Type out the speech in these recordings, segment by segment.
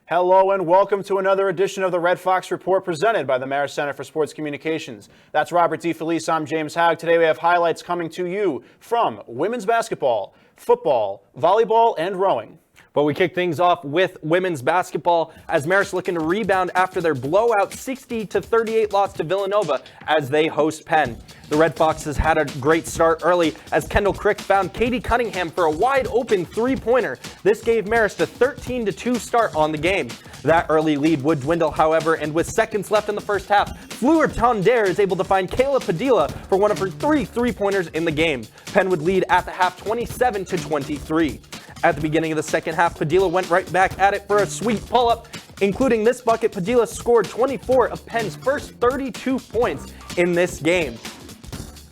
Hello and welcome to another edition of the Red Fox Report presented by the Marist Center for Sports Communications. That's Robert D. Felice. I'm James Haug. Today we have highlights coming to you from women's basketball, football, volleyball, and rowing. But we kick things off with women's basketball as Marist looking to rebound after their blowout 60-38 loss to Villanova as they host Penn. The Red Foxes had a great start early as Kendall Crick found Katie Cunningham for a wide open three-pointer. This gave Marist a 13-2 start on the game. That early lead would dwindle, however, and with seconds left in the first half, Fleur Tondere is able to find Kayla Padilla for one of her three-pointers in the game. Penn would lead at the half 27-23. At the beginning of the second half, Padilla went right back at it for a sweet pull-up. Including this bucket, Padilla scored 24 of Penn's first 32 points in this game.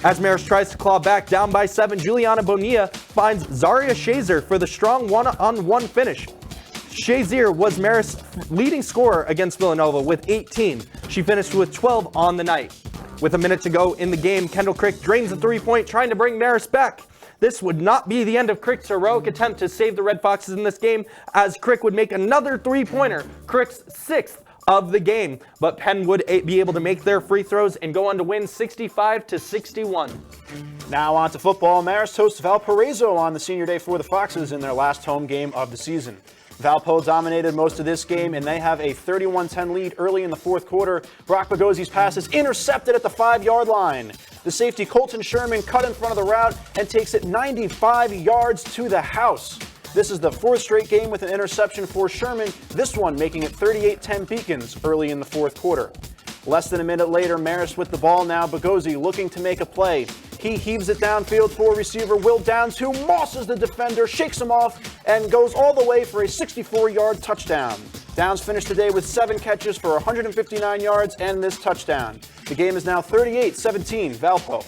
As Marist tries to claw back down by 7, Juliana Bonilla finds Zaria Shazer for the strong one-on-one finish. Shazier was Marist's leading scorer against Villanova with 18. She finished with 12 on the night. With a minute to go in the game, Kendall Crick drains the three-point, trying to bring Marist back. This would not be the end of Crick's heroic attempt to save the Red Foxes in this game, as Crick would make another three-pointer, Crick's sixth of the game. But Penn would be able to make their free throws and go on to win 65-61. Now on to football. Marist hosts Valparaiso on the senior day for the Foxes in their last home game of the season. Valpo dominated most of this game, and they have a 31-10 lead early in the fourth quarter. Brock Bogosi's pass is intercepted at the 5-yard line. The safety Colton Sherman cut in front of the route and takes it 95 yards to the house. This is the fourth straight game with an interception for Sherman, this one making it 38-10 Beacons early in the fourth quarter. Less than a minute later, Marist with the ball now. Bogosi looking to make a play. He heaves it downfield for receiver Will Downs, who mosses the defender, shakes him off, and goes all the way for a 64-yard touchdown. Downs finished the day with 7 catches for 159 yards and this touchdown. The game is now 38-17 Valpo.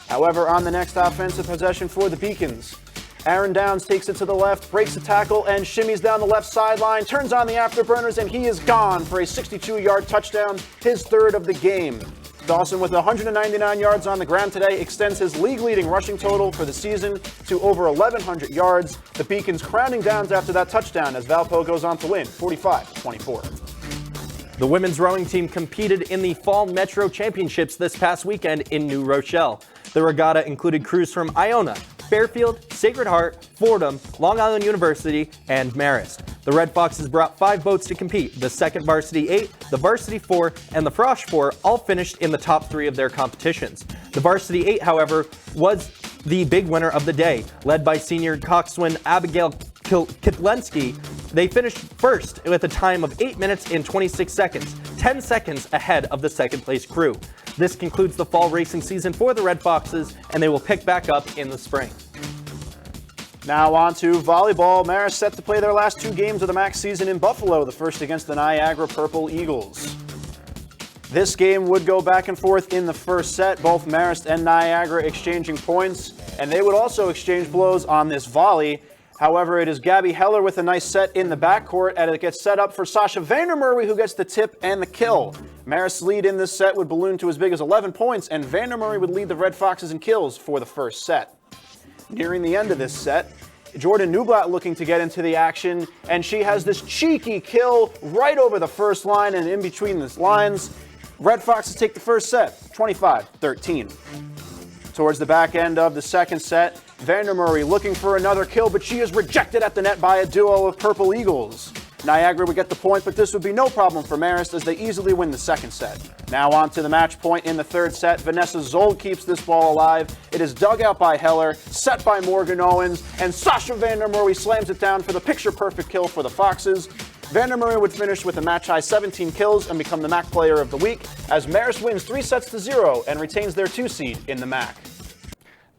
However, on the next offensive possession for the Beacons, Aaron Downs takes it to the left, breaks the tackle, and shimmies down the left sideline, turns on the afterburners, and he is gone for a 62-yard touchdown, his third of the game. Dawson, with 199 yards on the ground today, extends his league-leading rushing total for the season to over 1,100 yards. The Beacons crowning Downs after that touchdown as Valpo goes on to win 45-24. The women's rowing team competed in the Fall Metro Championships this past weekend in New Rochelle. The regatta included crews from Iona, Fairfield, Sacred Heart, Fordham, Long Island University, and Marist. The Red Foxes brought 5 boats to compete. The second varsity 8, the varsity 4, and the Frosh 4 all finished in the top 3 of their competitions. The varsity 8, however, was the big winner of the day. Led by senior coxswain Abigail Kitlensky, they finished first with a time of 8 minutes and 26 seconds, 10 seconds ahead of the second place crew. This concludes the fall racing season for the Red Foxes, and they will pick back up in the spring. Now on to volleyball. Marist set to play their last 2 games of the MAC season in Buffalo, the first against the Niagara Purple Eagles. This game would go back and forth in the first set, both Marist and Niagara exchanging points, and they would also exchange blows on this volley. However, it is Gabby Heller with a nice set in the backcourt, and it gets set up for Sasha Vandermurray, who gets the tip and the kill. Marist's lead in this set would balloon to as big as 11 points, and Vandermurray would lead the Red Foxes in kills for the first set. Nearing the end of this set, Jordan Newblatt looking to get into the action, and she has this cheeky kill right over the first line and in between the lines. Red Foxes take the first set, 25-13. Towards the back end of the second set, Vandermurray looking for another kill, but she is rejected at the net by a duo of Purple Eagles. Niagara would get the point, but this would be no problem for Marist as they easily win the second set. Now on to the match point in the third set. Vanessa Zold keeps this ball alive. It is dug out by Heller, set by Morgan Owens, and Sasha Vandermurray slams it down for the picture-perfect kill for the Foxes. Vandermurray would finish with a match-high 17 kills and become the MAC Player of the Week as Marist wins 3-0 and retains their 2 seed in the MAC.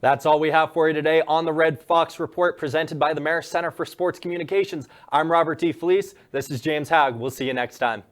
That's all we have for you today on the Red Fox Report presented by the Marist Center for Sports Communications. I'm Robert D. Felice. This is James Haug. We'll see you next time.